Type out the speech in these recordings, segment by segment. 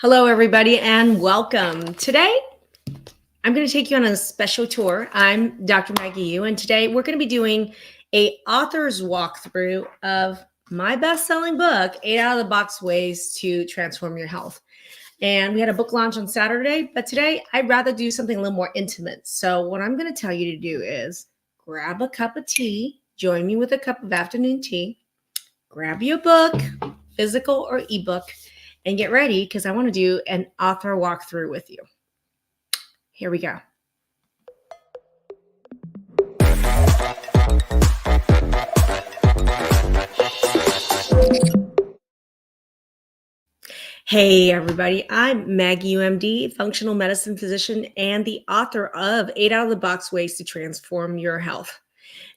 Hello, everybody, and welcome. Today, I'm going to take you on a special tour. I'm Dr. Maggie, and today we're going to be doing a author's walkthrough of my best-selling book, 8 Out of the Box Ways to Transform Your Health. And we had a book launch on Saturday, but today I'd rather do something a little more intimate. So what I'm going to tell you to do is grab a cup of tea, join me with a cup of afternoon tea, grab your book, physical or ebook, and get ready because I want to do an author walkthrough with you. Here we go. Hey, everybody. I'm Maggie, UMD, functional medicine physician, and the author of 8 Out of the Box Ways to Transform Your Health.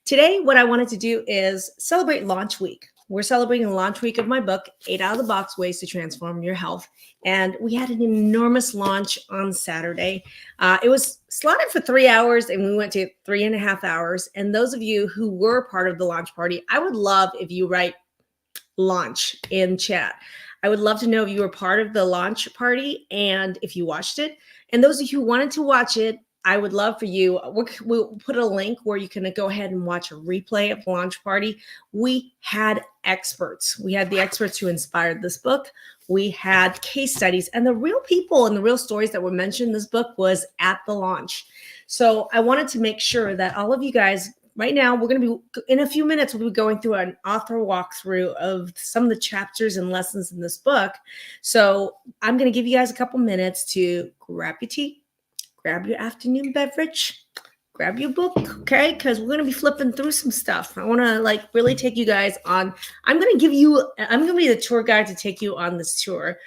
Today, what I wanted to do is celebrate launch week. We're celebrating the launch week of my book, 8 Out of the Box Ways to Transform Your Health. And we had an enormous launch on Saturday. It was slotted for 3 hours, and we went to 3.5 hours. And those of you who were part of the launch party, I would love if you write launch in chat. I would love to know if you were part of the launch party and if you watched it. And those of you who wanted to watch it, I would love for you. We'll put a link where you can go ahead and watch a replay of the launch party. We had experts. We had the experts who inspired this book. We had case studies, and the real people and the real stories that were mentioned in this book was at the launch. So I wanted to make sure that all of you guys, right now, we're going to be, in a few minutes, we'll be going through an author walkthrough of some of the chapters and lessons in this book. So I'm going to give you guys a couple minutes to grab your tea, grab your afternoon beverage, grab your book, okay? Because we're going to be flipping through some stuff. I want to really take you guys on. I'm going to be the tour guide to take you on this tour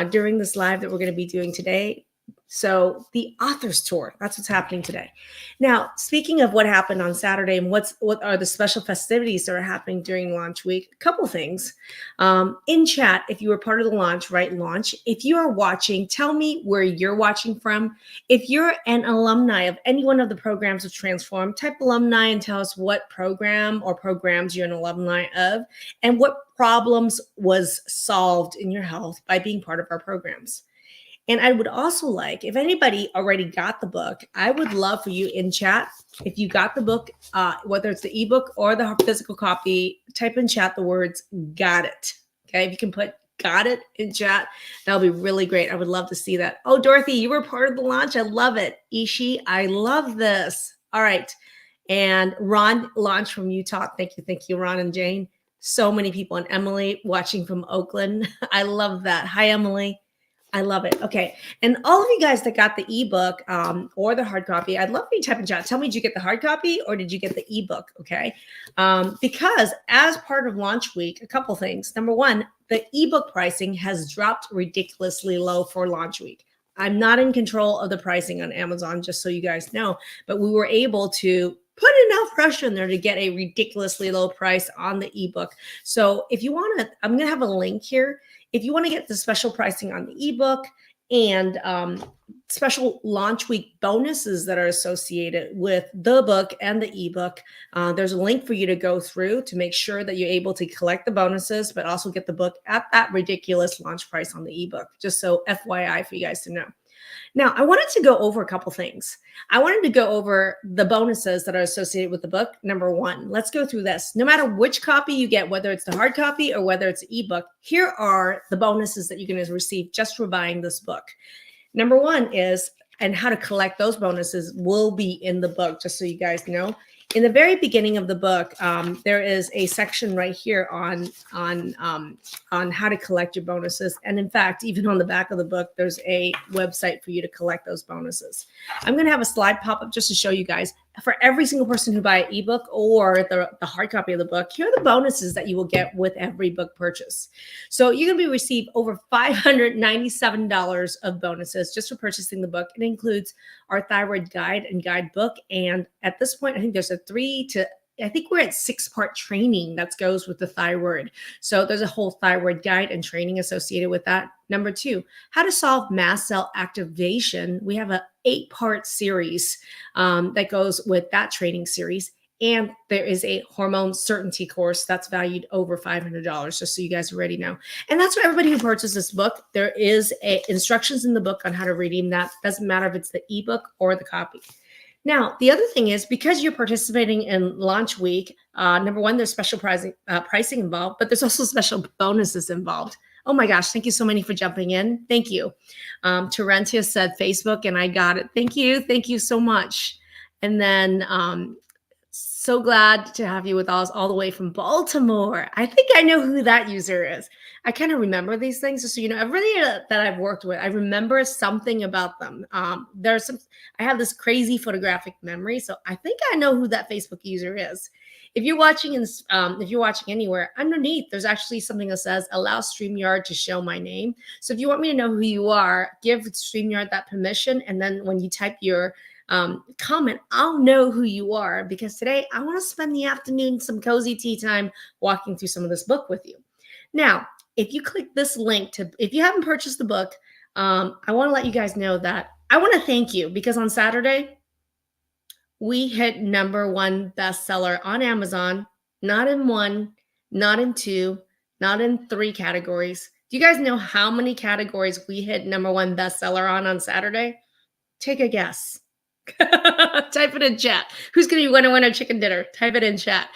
during this live that we're going to be doing today. So the author's tour, that's what's happening today. Now, speaking of what happened on Saturday and what are the special festivities that are happening during launch week, a couple things. In chat, if you were part of the launch, write launch. If you are watching, tell me where you're watching from. If you're an alumni of any one of the programs of Transform, type alumni and tell us what program or programs you're an alumni of and what problems was solved in your health by being part of our programs. And I would also like, if anybody already got the book, I would love for you in chat, if you got the book, whether it's the ebook or the physical copy, type in chat the words, got it. Okay, if you can put got it in chat, that'll be really great. I would love to see that. Oh, Dorothy, you were part of the launch. I love it. Ishi, I love this. All right. And Ron launched from Utah. Thank you, Ron and Jane. So many people. And Emily watching from Oakland. I love that. Hi, Emily. I love it. Okay. And all of you guys that got the ebook or the hard copy, I'd love for you to type in chat. Tell me, did you get the hard copy or did you get the ebook? Okay. Because as part of launch week, a couple things. Number one, the ebook pricing has dropped ridiculously low for launch week. I'm not in control of the pricing on Amazon, just so you guys know, but we were able to put enough pressure in there to get a ridiculously low price on the ebook. So if you want to, I'm going to have a link here. If you want to get the special pricing on the ebook and special launch week bonuses that are associated with the book and the ebook, there's a link for you to go through to make sure that you're able to collect the bonuses, but also get the book at that ridiculous launch price on the ebook. Just so FYI for you guys to know. Now, I wanted to go over a couple things. I wanted to go over the bonuses that are associated with the book. Number one, let's go through this. No matter which copy you get, whether it's the hard copy or whether it's the ebook, here are the bonuses that you're going to receive just for buying this book. Number one is, and how to collect those bonuses will be in the book, just so you guys know. In the very beginning of the book, there is a section right here on how to collect your bonuses. And in fact, even on the back of the book, there's a website for you to collect those bonuses. I'm going to have a slide pop up just to show you guys. For every single person who buy an ebook or the hard copy of the book, here are the bonuses that you will get with every book purchase. So you're going to receive over $597 of bonuses just for purchasing the book. It includes our thyroid guide and guidebook. And at this point, I think there's I think we're at 6-part training that goes with the thyroid. So there's a whole thyroid guide and training associated with that. Number two, how to solve mast cell activation. We have an 8-part series that goes with that training series. And there is a hormone certainty course that's valued over $500, just so you guys already know. And that's for everybody who purchased this book. There is instructions in the book on how to redeem that. Doesn't matter if it's the ebook or the copy. Now, the other thing is, because you're participating in launch week, number one, there's special pricing involved, but there's also special bonuses involved. Oh my gosh, thank you so many for jumping in. Thank you. Terentia said Facebook, and I got it. Thank you. Thank you so much. And then so glad to have you with us all the way from Baltimore. I think I know who that user is. I kind of remember these things. Just so you know, everybody that I've worked with, I remember something about them. I have this crazy photographic memory, so I think I know who that Facebook user is. If you're watching anywhere, underneath there's actually something that says allow StreamYard to show my name. So if you want me to know who you are, give StreamYard that permission, and then when you type your comment, I'll know who you are, because today I want to spend the afternoon, some cozy tea time, walking through some of this book with you. Now, if you click this link if you haven't purchased the book, I want to let you guys know that I want to thank you, because on Saturday, we hit #1 bestseller on Amazon, not in 1, not in 2, not in 3 categories. Do you guys know how many categories we hit #1 bestseller on Saturday? Take a guess. Type it in chat. Who's going to win a chicken dinner? Type it in chat.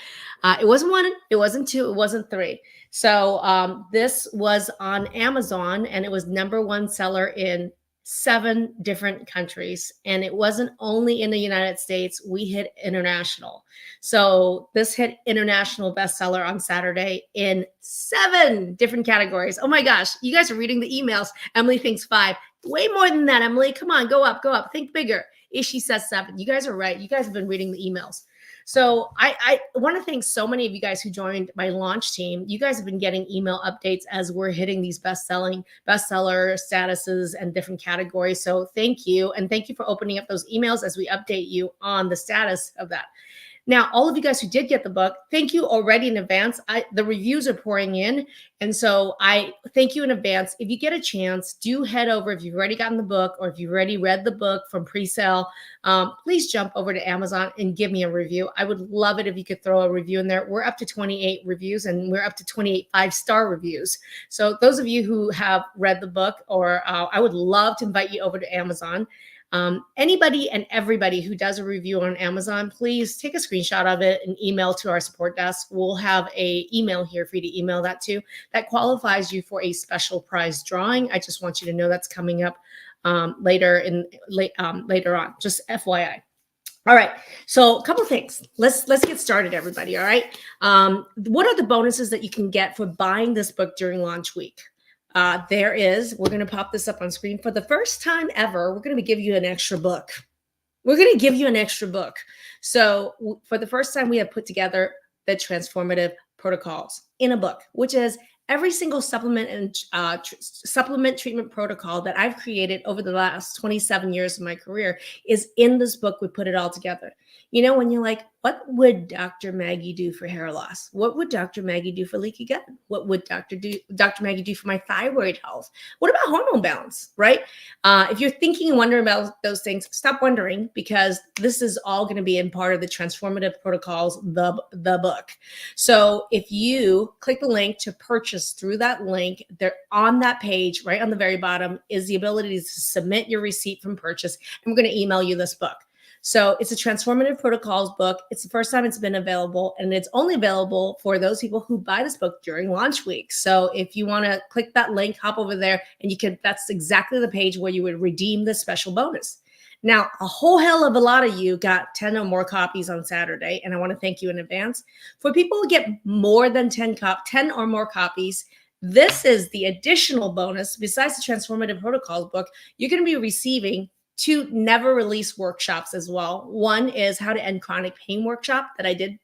It wasn't 1, it wasn't 2, it wasn't 3. So this was on Amazon, and it was #1 seller in 7 different countries. And it wasn't only in the United States, we hit international. So this hit international bestseller on Saturday in 7 different categories. Oh my gosh, you guys are reading the emails. Emily thinks 5. Way more than that, Emily. Come on, go up, think bigger. Ishi says 7. You guys are right. You guys have been reading the emails. So I want to thank so many of you guys who joined my launch team. You guys have been getting email updates as we're hitting these bestseller statuses and different categories. So thank you. And thank you for opening up those emails as we update you on the status of that. Now, all of you guys who did get the book, thank you already in advance. The reviews are pouring in. And so I thank you in advance. If you get a chance, do head over. If you've already gotten the book, or if you've already read the book from pre-sale, please jump over to Amazon and give me a review. I would love it if you could throw a review in there. We're up to 28 reviews, and we're up to 28 5-star reviews. So those of you who have read the book, or I would love to invite you over to Amazon. Anybody and everybody who does a review on Amazon, please take a screenshot of it and email to our support desk. We'll have an email here for you to email that to. That qualifies you for a special prize drawing. I just want you to know that's coming up later on. Just FYI. All right. So a couple things. Let's get started, everybody. All right. What are the bonuses that you can get for buying this book during launch week? We're going to pop this up on screen. For the first time ever, we're going to give you an extra book. We're going to give you an extra book. So for the first time, we have put together the transformative protocols in a book, which is every single supplement and supplement treatment protocol that I've created over the last 27 years of my career is in this book. We put it all together. You know, when you're like, what would Dr. Maggie do for hair loss? What would Dr. Maggie do for leaky gut? What would Dr. Maggie do for my thyroid health? What about hormone balance, right? If you're thinking and wondering about those things, stop wondering, because this is all going to be in part of the transformative protocols, the book. So if you click the link to purchase through that link, there on that page, right on the very bottom, is the ability to submit your receipt from purchase, and we're going to email you this book. So it's a transformative protocols book. It's the first time it's been available, and it's only available for those people who buy this book during launch week. So if you want to click that link, hop over there, and that's exactly the page where you would redeem this special bonus. Now, a whole hell of a lot of you got 10 or more copies on Saturday, and I want to thank you in advance. For people who get more than 10 or more copies, this is the additional bonus. Besides the transformative protocols book, you're going to be receiving 2 never release workshops as well. One is how to end chronic pain workshop that I did.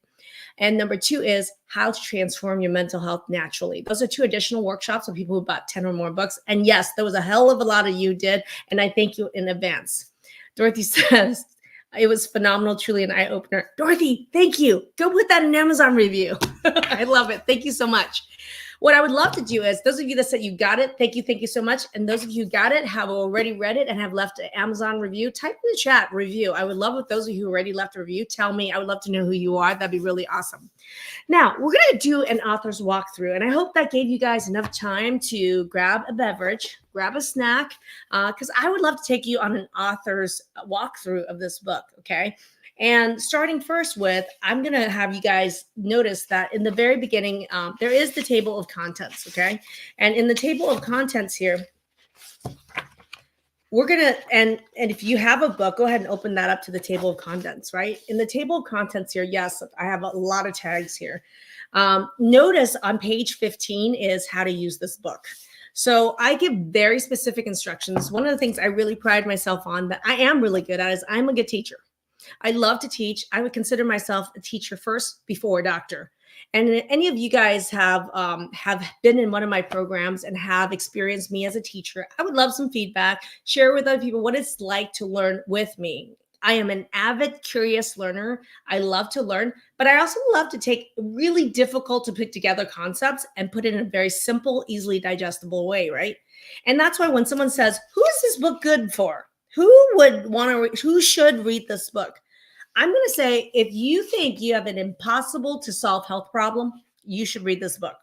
And number 2 is how to transform your mental health naturally. Those are 2 additional workshops for people who bought 10 or more books. And yes, there was a hell of a lot of you did. And I thank you in advance. Dorothy says, it was phenomenal, truly an eye-opener. Dorothy, thank you. Go put that in Amazon review. I love it. Thank you so much. What I would love to do is those of you that said you got it, thank you so much. And those of you who got it, have already read it and have left an Amazon review, type in the chat review. I would love if those of you who already left a review, tell me. I would love to know who you are. That'd be really awesome. Now, we're going to do an author's walkthrough, and I hope that gave you guys enough time to grab a beverage, grab a snack, because I would love to take you on an author's walkthrough of this book, okay? And starting first with, I'm going to have you guys notice that in the very beginning, there is the table of contents, okay? And in the table of contents here, we're going to, and if you have a book, go ahead and open that up to the table of contents, right? In the table of contents here, yes, I have a lot of tags here. Notice on page 15 is how to use this book. So I give very specific instructions. One of the things I really pride myself on that I am really good at is I'm a good teacher. I love to teach. I would consider myself a teacher first before a doctor. And if any of you guys have been in one of my programs and have experienced me as a teacher, I would love some feedback. Share with other people what it's like to learn with me. I am an avid, curious learner. I love to learn, but I also love to take really difficult to put together concepts and put it in a very simple, easily digestible way, right? And that's why when someone says, "Who is this book good for? Who should read this book?" I'm going to say, if you think you have an impossible to solve health problem, you should read this book,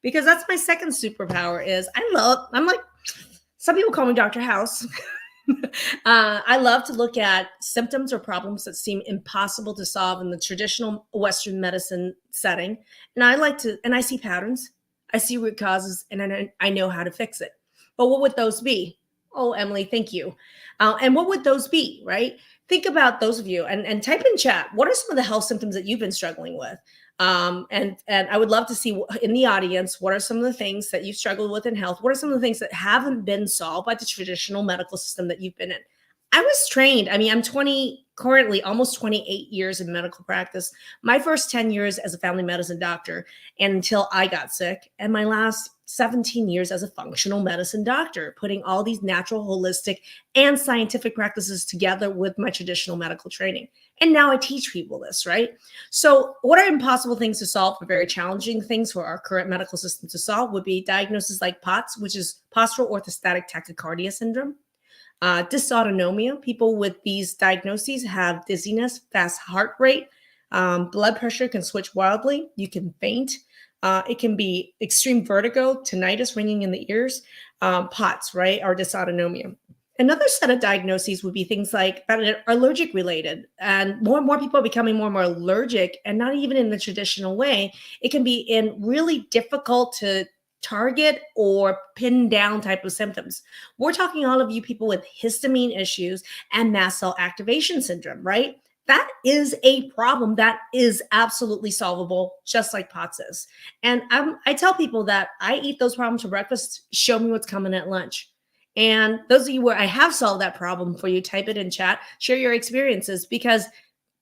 because that's my second superpower. I'm like, some people call me Dr. House. I love to look at symptoms or problems that seem impossible to solve in the traditional Western medicine setting. And I see patterns, I see root causes, and I know how to fix it. But what would those be? Oh, Emily, thank you. And what would those be, right? Think about those of you and type in chat. What are some of the health symptoms that you've been struggling with? And I would love to see in the audience, what are some of the things that you've struggled with in health? What are some of the things that haven't been solved by the traditional medical system that you've been in? I was trained. I mean, I'm currently almost 28 years in medical practice. My first 10 years as a family medicine doctor, and until I got sick, and my last 17 years as a functional medicine doctor, putting all these natural, holistic, and scientific practices together with my traditional medical training. And now I teach people this, right? So what are impossible things to solve, but very challenging things for our current medical system to solve would be diagnoses like POTS, which is postural orthostatic tachycardia syndrome. Dysautonomia, people with these diagnoses have dizziness, fast heart rate, blood pressure can switch wildly, you can faint. It can be extreme vertigo, tinnitus, ringing in the ears, POTS, right, or dysautonomia. Another set of diagnoses would be things like that are allergic related, and more people are becoming more and more allergic, and not even in the traditional way. It can be in really difficult to target or pin down type of symptoms. We're talking all of you people with histamine issues and mast cell activation syndrome, right? That is a problem that is absolutely solvable, just like POTS is. And I tell people that I eat those problems for breakfast. Show me what's coming at lunch. And those of you where I have solved that problem for you, type it in chat, share your experiences, because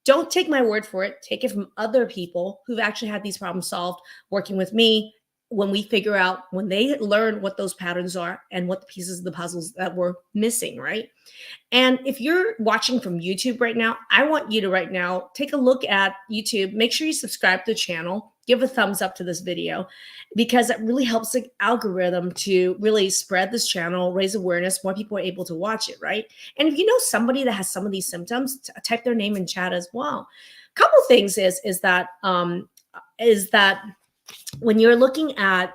don't take my word for it. Take it from other people who've actually had these problems solved working with me. When they learn what those patterns are and what the pieces of the puzzles that we're missing, right? And if you're watching from YouTube right now, I want you to right now take a look at YouTube. Make sure you subscribe to the channel. Give a thumbs up to this video, because it really helps the algorithm to really spread this channel, raise awareness. More people are able to watch it, right? And if you know somebody that has some of these symptoms, type their name in chat as well. A couple things is that when you're looking at,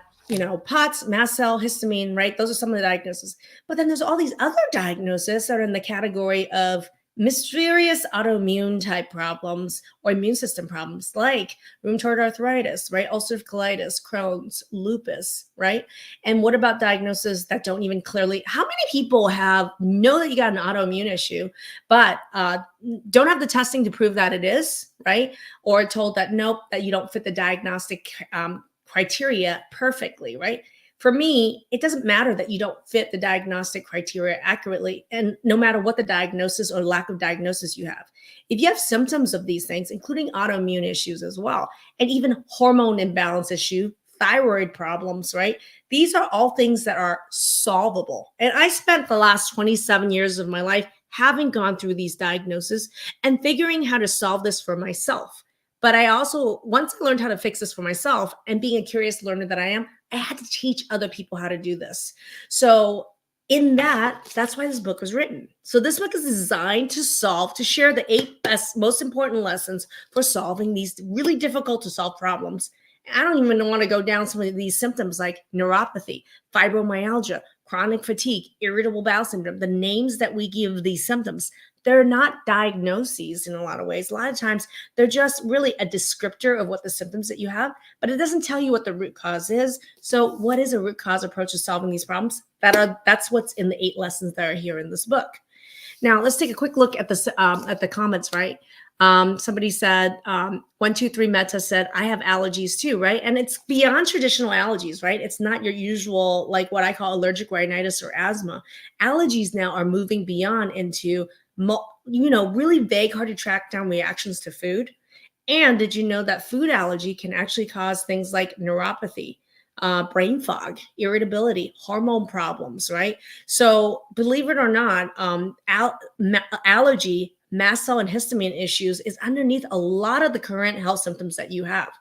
POTS, mast cell, histamine, right? Those are some of the diagnoses. But then there's all these other diagnoses that are in the category of mysterious autoimmune type problems or immune system problems, like rheumatoid arthritis, right? Ulcerative colitis, Crohn's, lupus, right? And what about diagnoses that don't even clearly, how many people know that you got an autoimmune issue, but don't have the testing to prove that it is, right? Or told that, nope, that you don't fit the diagnostic criteria perfectly, right? For me, it doesn't matter that you don't fit the diagnostic criteria accurately, and no matter what the diagnosis or lack of diagnosis you have. If you have symptoms of these things, including autoimmune issues as well, and even hormone imbalance issue, thyroid problems, right? These are all things that are solvable. And I spent the last 27 years of my life having gone through these diagnoses and figuring how to solve this for myself. But I also, once I learned how to fix this for myself and being a curious learner that I am, I had to teach other people how to do this. So in that's why this book was written. So this book is designed to share the 8 most important lessons for solving these really difficult to solve problems. I don't even want to go down some of these symptoms like neuropathy, fibromyalgia, chronic fatigue, irritable bowel syndrome. The names that we give these symptoms, they're not diagnoses in a lot of ways. A lot of times they're just really a descriptor of what the symptoms that you have, but it doesn't tell you what the root cause is. So what is a root cause approach to solving these problems? That's what's in the 8 lessons that are here in this book. Now let's take a quick look at the comments, right? Somebody said, 123 Meta said, I have allergies too, right? And it's beyond traditional allergies, right? It's not your usual, like what I call allergic rhinitis or asthma. Allergies now are moving beyond into, really vague, hard to track down reactions to food. And did you know that food allergy can actually cause things like neuropathy, brain fog, irritability, hormone problems, right? So believe it or not, allergy, mast cell and histamine issues is underneath a lot of the current health symptoms that you have.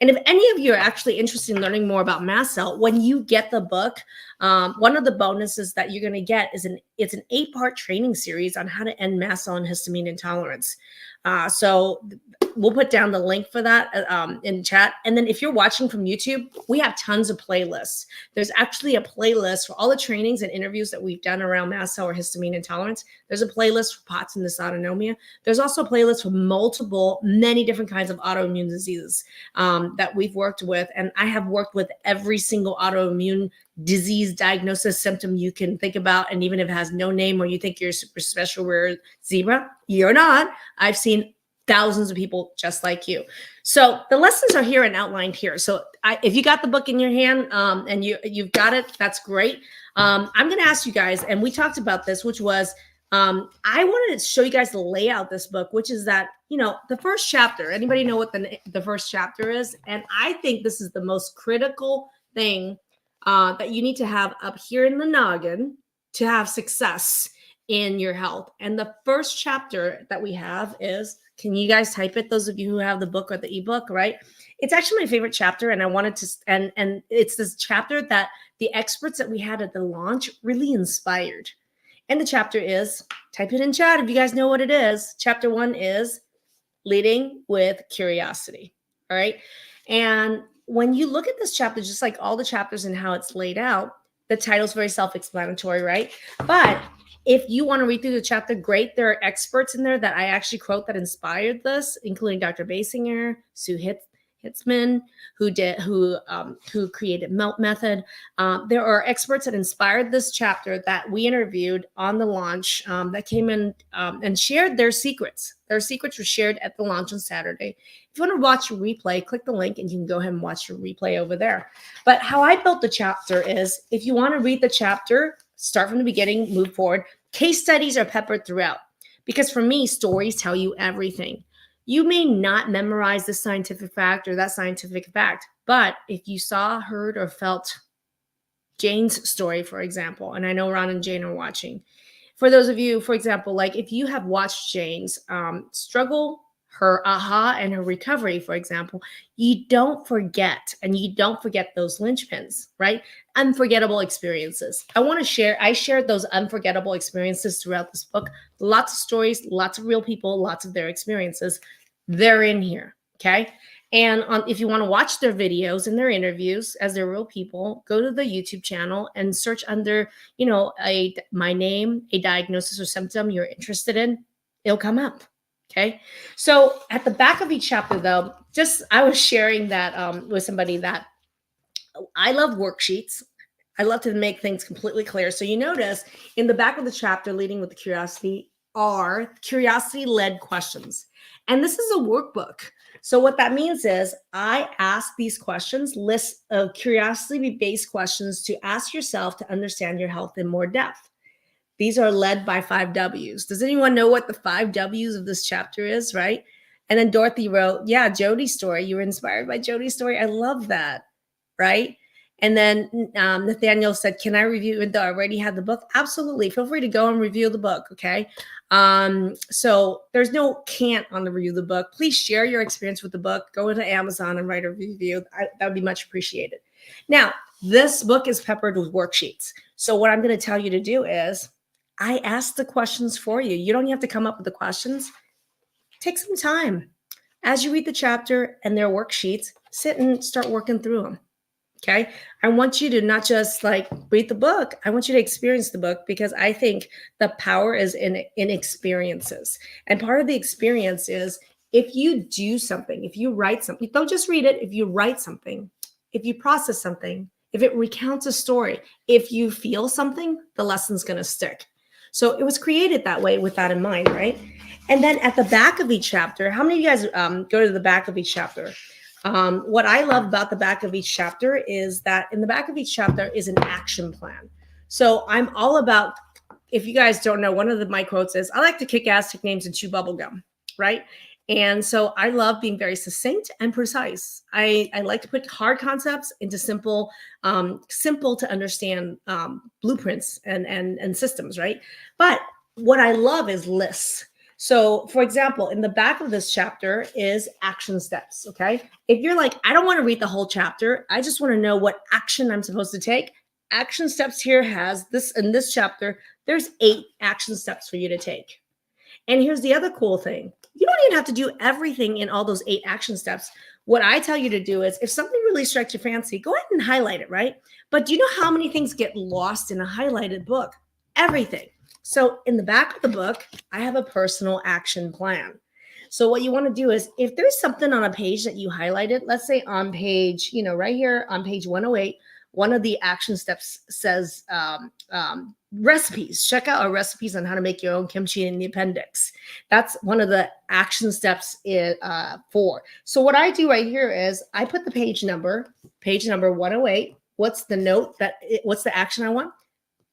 And if any of you are actually interested in learning more about mast cell, when you get the book, one of the bonuses that you're going to get is it's an 8-part training series on how to end mast cell and histamine intolerance. So we'll put down the link for that in chat. And then if you're watching from YouTube, we have tons of playlists. There's actually a playlist for all the trainings and interviews that we've done around mast cell or histamine intolerance. There's a playlist for POTS and dysautonomia. There's also a playlist for many different kinds of autoimmune diseases that we've worked with. And I have worked with every single autoimmune disease diagnosis symptom you can think about. And even if it has no name or you think you're a super special rare zebra, you're not. I've seen thousands of people just like you. So the lessons are here and outlined here. So if you got the book in your hand and you've got it, that's great. I'm going to ask you guys, and we talked about this, which was, I wanted to show you guys the layout of this book, which is that, the first chapter, anybody know what the first chapter is? And I think this is the most critical thing that you need to have up here in the noggin to have success in your health. And the first chapter that we have is, can you guys type it? Those of you who have the book or the ebook, right? It's actually my favorite chapter. And I wanted to, and it's this chapter that the experts that we had at the launch really inspired. And the chapter is, type it in chat if you guys know what it is. Chapter 1 is leading with curiosity. All right. And when you look at this chapter, just like all the chapters and how it's laid out, the title's very self-explanatory, right? But if you want to read through the chapter, great. There are experts in there that I actually quote that inspired this, including Dr. Basinger, Sue Hitzman, who created Melt Method. There are experts that inspired this chapter that we interviewed on the launch that came in and shared their secrets. Their secrets were shared at the launch on Saturday. If you want to watch a replay, click the link and you can go ahead and watch your replay over there. But how I built the chapter is, if you want to read the chapter, start from the beginning, move forward. Case studies are peppered throughout, because for me, stories tell you everything. You may not memorize this scientific fact or that scientific fact, but if you saw, heard, or felt Jane's story, for example, and I know Ron and Jane are watching. For those of you, for example, like if you have watched Jane's struggle, her aha, and her recovery, for example, you don't forget, and you don't forget those linchpins, right? Unforgettable experiences. I shared those unforgettable experiences throughout this book. Lots of stories, lots of real people, lots of their experiences. They're in here, okay? And if you want to watch their videos and their interviews as they're real people, go to the YouTube channel and search under, my name, a diagnosis or symptom you're interested in. It'll come up. Okay. So at the back of each chapter, though, I was sharing that with somebody that I love worksheets. I love to make things completely clear. So you notice in the back of the chapter, leading with the curiosity, are curiosity-led questions. And this is a workbook. So what that means is I ask these questions, list of curiosity-based questions to ask yourself to understand your health in more depth. These are led by 5 W's. Does anyone know what the 5 W's of this chapter is, right? And then Dorothy wrote, yeah, Jody's story. You were inspired by Jody's story. I love that, right? And then Nathaniel said, can I review even though I already had the book? Absolutely. Feel free to go and review the book. Okay. So there's no can't on the review of the book. Please share your experience with the book. Go into Amazon and write a review. That would be much appreciated. Now, this book is peppered with worksheets. So what I'm going to tell you to do is I ask the questions for you. You don't have to come up with the questions. Take some time. As you read the chapter and their worksheets, sit and start working through them. Okay. I want you to not just like read the book. I want you to experience the book because I think the power is in experiences. And part of the experience is if you do something, if you write something, don't just read it. If you write something, if you process something, if it recounts a story, if you feel something, the lesson's going to stick. So it was created that way with that in mind, right? And then at the back of each chapter, how many of you guys go to the back of each chapter? What I love about the back of each chapter is that in the back of each chapter is an action plan. So I'm all about, if you guys don't know, one of my quotes is, I like to kick ass, take names, and chew bubble gum, right? And so I love being very succinct and precise. I like to put hard concepts into simple to understand blueprints and systems, right? But what I love is lists. So for example, in the back of this chapter is action steps, okay? If you're like, I don't want to read the whole chapter, I just want to know what action I'm supposed to take. Action steps here has this, in this chapter, there's 8 action steps for you to take. And here's the other cool thing. You don't even have to do everything in all those 8 action steps. What I tell you to do is if something really strikes your fancy, go ahead and highlight it, right? But do you know how many things get lost in a highlighted book? Everything. So in the back of the book, I have a personal action plan. So what you want to do is if there's something on a page that you highlighted, let's say on page, right here on page 108, one of the action steps says recipes. Check out our recipes on how to make your own kimchi in the appendix. That's one of the action steps for. So what I do right here is I put the page number 108. What's the note what's the action I want?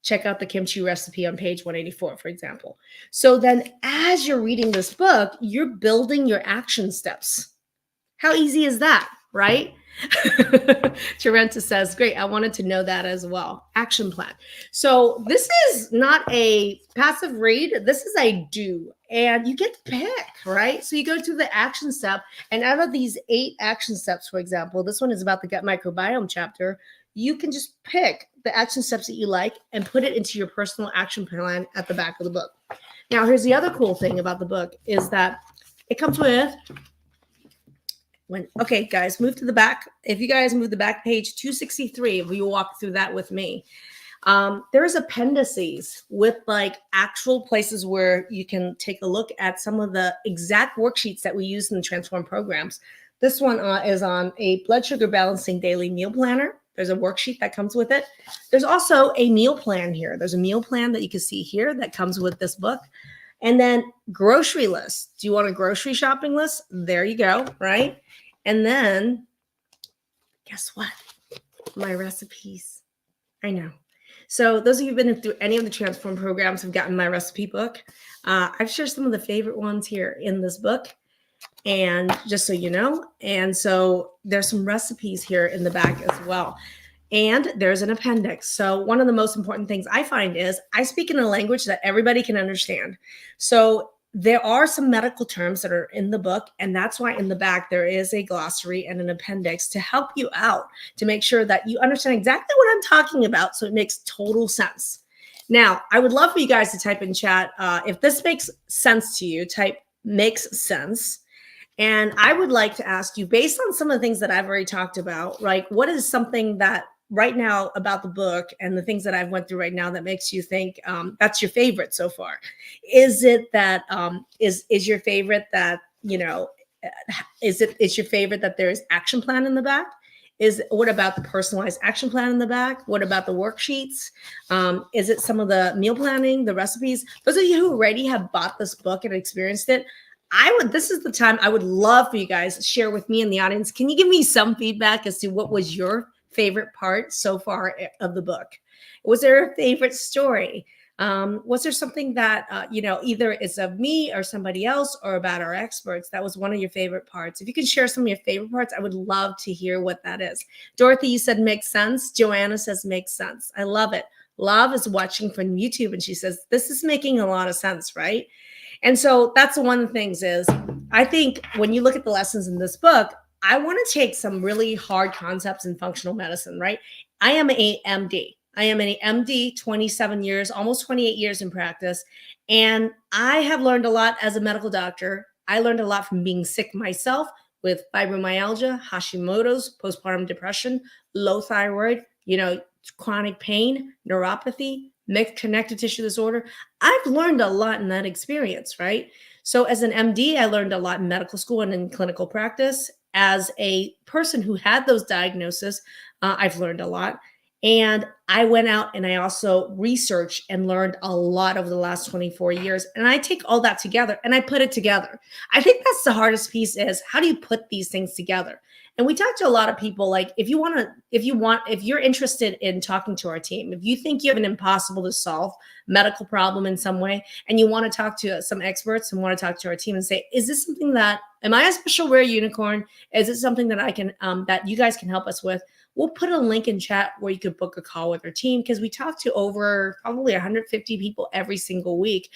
Check out the kimchi recipe on page 184, for example. So then as you're reading this book, you're building your action steps. How easy is that, right? Tarenta says, great, I wanted to know that as well. Action plan. So this is not a passive read. This is a do. And you get to pick, right? So you go to the action step. And out of these 8 action steps, for example, this one is about the gut microbiome chapter. You can just pick the action steps that you like and put it into your personal action plan at the back of the book. Now, here's the other cool thing about the book is that it comes with okay, guys, move to the back. If you guys move the back page 263, if you walk through that with me, there's appendices with like actual places where you can take a look at some of the exact worksheets that we use in the Transform programs. This one is on a blood sugar balancing daily meal planner. There's a worksheet that comes with it. There's also a meal plan here. There's a meal plan that you can see here that comes with this book. And then grocery list. Do you want a grocery shopping list? There you go, right? And then guess what? My recipes. I know. So those of you who've been through any of the Transform programs have gotten my recipe book. I've shared some of the favorite ones here in this book. And just so you know, and so there's some recipes here in the back as well. And there's an appendix. So one of the most important things I find is I speak in a language that everybody can understand. So there are some medical terms that are in the book, and that's why in the back there is a glossary and an appendix to help you out, to make sure that you understand exactly what I'm talking about so it makes total sense. Now, I would love for you guys to type in chat. If this makes sense to you, type makes sense. And I would like to ask you, based on some of the things that I've already talked about, like what is something that right now about the book and the things that I've went through right now that makes you think that's your favorite so far? Is it that is your favorite that, is your favorite that there is action plan in the back? What about the personalized action plan in the back? What about the worksheets? Is it some of the meal planning, the recipes? Those of you who already have bought this book and experienced it, this is the time I would love for you guys to share with me in the audience. Can you give me some feedback as to what was your favorite part so far of the book? Was there a favorite story? Was there something that, either it's of me or somebody else or about our experts that was one of your favorite parts? If you can share some of your favorite parts, I would love to hear what that is. Dorothy, you said makes sense. Joanna says makes sense. I love it. Love is watching from YouTube and she says, this is making a lot of sense, right? And so that's one of the things is I think when you look at the lessons in this book, I want to take some really hard concepts in functional medicine, right? I am a MD. I am an MD, 27 years, almost 28 years in practice. And I have learned a lot as a medical doctor. I learned a lot from being sick myself with fibromyalgia, Hashimoto's, postpartum depression, low thyroid, chronic pain, neuropathy, mixed connective tissue disorder. I've learned a lot in that experience, right? So as an MD, I learned a lot in medical school and in clinical practice. As a person who had those diagnoses, I've learned a lot. And I went out and I also researched and learned a lot over the last 24 years. And I take all that together and I put it together. I think that's the hardest piece is how do you put these things together? And we talk to a lot of people like if you're interested in talking to our team, if you think you have an impossible to solve medical problem in some way and you want to talk to some experts and want to talk to our team and say, is this something that am I a special rare unicorn? Is it something that I can that you guys can help us with? We'll put a link in chat where you could book a call with our team because we talk to over probably 150 people every single week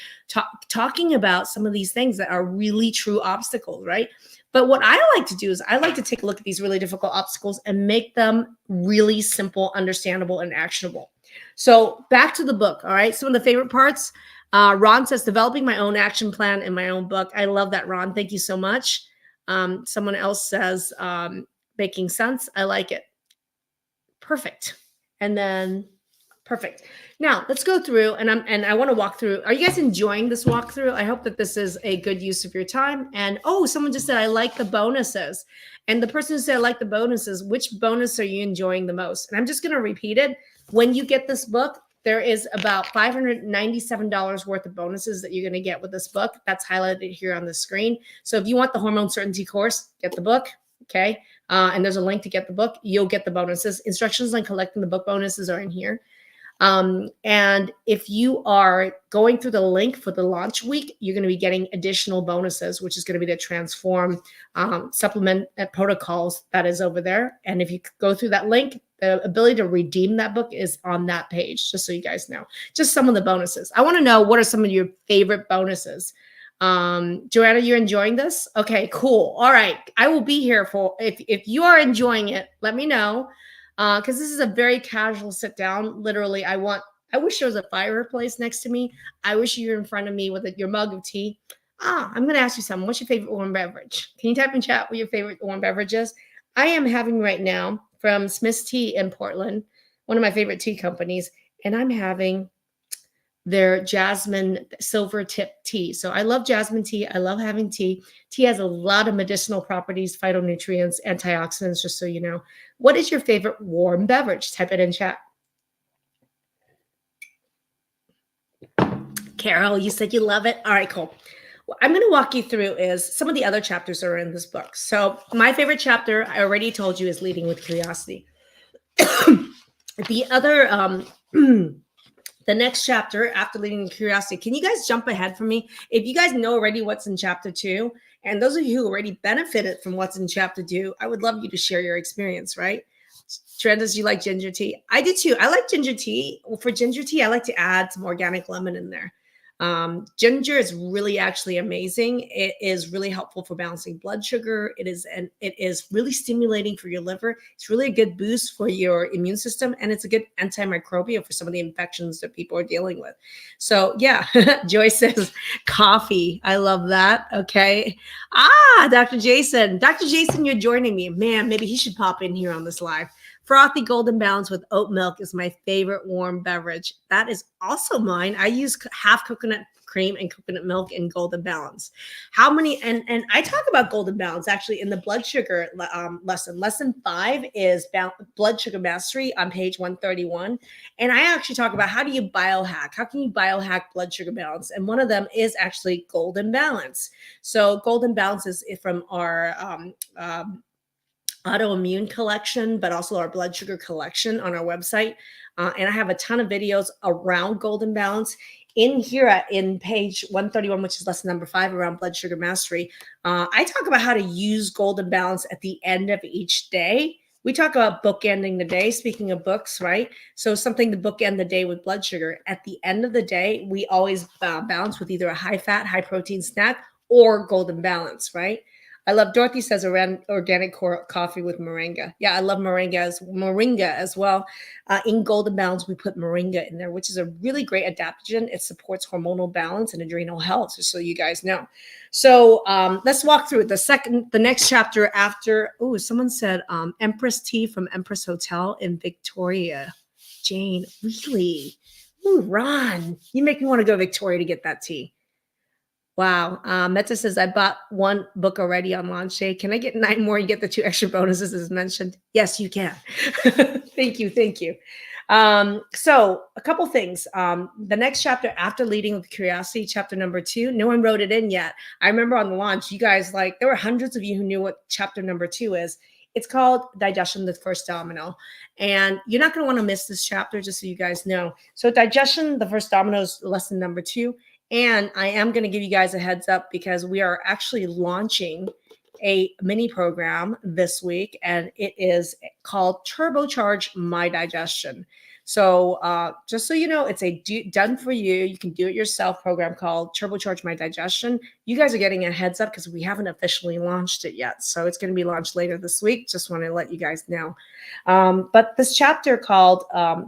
talking about some of these things that are really true obstacles, right? But what I like to do is I like to take a look at these really difficult obstacles and make them really simple, understandable, and actionable. So back to the book, all right? Some of the favorite parts. Ron says, developing my own action plan in my own book. I love that, Ron. Thank you so much. Someone else says, making sense. I like it. Perfect. And then perfect. Now let's go through and I want to walk through. Are you guys enjoying this walkthrough? I hope that this is a good use of your time. And someone just said, I like the bonuses. And the person who said, I like the bonuses, which bonus are you enjoying the most? And I'm just going to repeat it. When you get this book, there is about $597 worth of bonuses that you're going to get with this book. That's highlighted here on the screen. So if you want the Hormone Certainty course, get the book. Okay. And there's a link to get the book. You'll get the bonuses. Instructions on collecting the book bonuses are in here. And if you are going through the link for the launch week, you're going to be getting additional bonuses, which is going to be the Transform supplement protocols that is over there. And if you go through that link, the ability to redeem that book is on that page, just so you guys know. Just some of the bonuses. I want to know what are some of your favorite bonuses. Joanna, you're enjoying this? Okay, cool. All right. I will be here for if you are enjoying it, let me know. Because this is a very casual sit down. Literally, I wish there was a fireplace next to me. I wish you were in front of me with your mug of tea. I'm going to ask you something. What's your favorite warm beverage? Can you type in chat what your favorite warm beverage is? I am having right now from Smith's Tea in Portland, one of my favorite tea companies, and I'm having their jasmine silver tip tea. So I love jasmine tea. I love having tea. Tea has a lot of medicinal properties, phytonutrients, antioxidants, just so you know. What is your favorite warm beverage? Type it in chat. Carol, you said you love it. All right, cool. What I'm going to walk you through is some of the other chapters that are in this book. So my favorite chapter, I already told you, is Leading with Curiosity. The other, the next chapter after Leading with Curiosity, can you guys jump ahead for me? If you guys know already what's in chapter 2, and those of you who already benefited from what's in chapter 2, I would love you to share your experience, right? Trenders, you like ginger tea? I do too. I like ginger tea. Well, for ginger tea, I like to add some organic lemon in there. Ginger is really actually amazing. It is really helpful for balancing blood sugar. It is really stimulating for your liver. It's really a good boost for your immune system, and it's a good antimicrobial for some of the infections that people are dealing with. So yeah, Joyce says coffee. I love that. Okay. Dr. Jason. Dr. Jason, you're joining me. Man, maybe he should pop in here on this live. Frothy Golden Balance with oat milk is my favorite warm beverage. That is also mine. I use half coconut cream and coconut milk in Golden Balance. How many, and I talk about Golden Balance actually in the blood sugar lesson. Lesson 5 is blood sugar mastery on page 131. And I actually talk about how do you biohack? How can you biohack blood sugar balance? And one of them is actually Golden Balance. So Golden Balance is from our autoimmune collection, but also our blood sugar collection on our website. And I have a ton of videos around golden balance. In here in page 131, which is lesson number 5 around blood sugar mastery, I talk about how to use golden balance at the end of each day. We talk about bookending the day. Speaking of books, right? So something to bookend the day with blood sugar. At the end of the day, we always balance with either a high fat, high protein snack or golden balance, right? I love Dorothy says around organic coffee with moringa. Yeah, I love moringa as well. In Golden Balance, we put moringa in there, which is a really great adaptogen. It supports hormonal balance and adrenal health, just so you guys know. So let's walk through it. The next chapter after. Oh, someone said Empress Tea from Empress Hotel in Victoria. Jane, really? Ooh, Ron, you make me want to go to Victoria to get that tea. Wow. Meta says, I bought one book already on launch day. Can I get 9 more and get the 2 extra bonuses as mentioned? Yes, you can. Thank you. Thank you. So a couple things. The next chapter after leading with curiosity, chapter number 2, no one wrote it in yet. I remember on the launch, you guys there were hundreds of you who knew what chapter number 2 is. It's called Digestion, the first domino. And you're not going to want to miss this chapter, just so you guys know. So Digestion, the first domino is lesson number 2. And I am going to give you guys a heads up because we are actually launching a mini program this week, and it is called Turbocharge My Digestion. So just so you know, it's a done for you. You can do it yourself program called Turbocharge My Digestion. You guys are getting a heads up because we haven't officially launched it yet. So it's going to be launched later this week. Just want to let you guys know. But this chapter called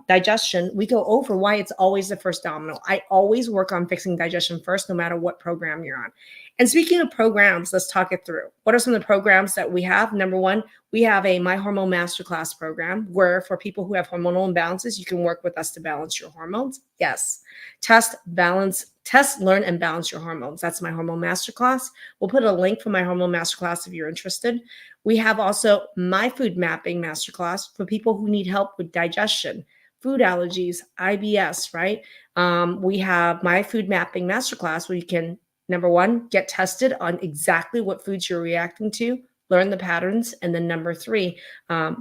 Digestion, we go over why it's always the first domino. I always work on fixing digestion first, no matter what program you're on. And speaking of programs, let's talk it through. What are some of the programs that we have? Number 1, we have a My Hormone Masterclass program where for people who have hormonal imbalances, you can work with us to balance your hormones. Yes. Test, learn, and balance your hormones. That's My Hormone Masterclass. We'll put a link for My Hormone Masterclass if you're interested. We have also My Food Mapping Masterclass for people who need help with digestion, food allergies, IBS, right? We have My Food Mapping Masterclass where you can, number 1, get tested on exactly what foods you're reacting to, learn the patterns, and then number 3,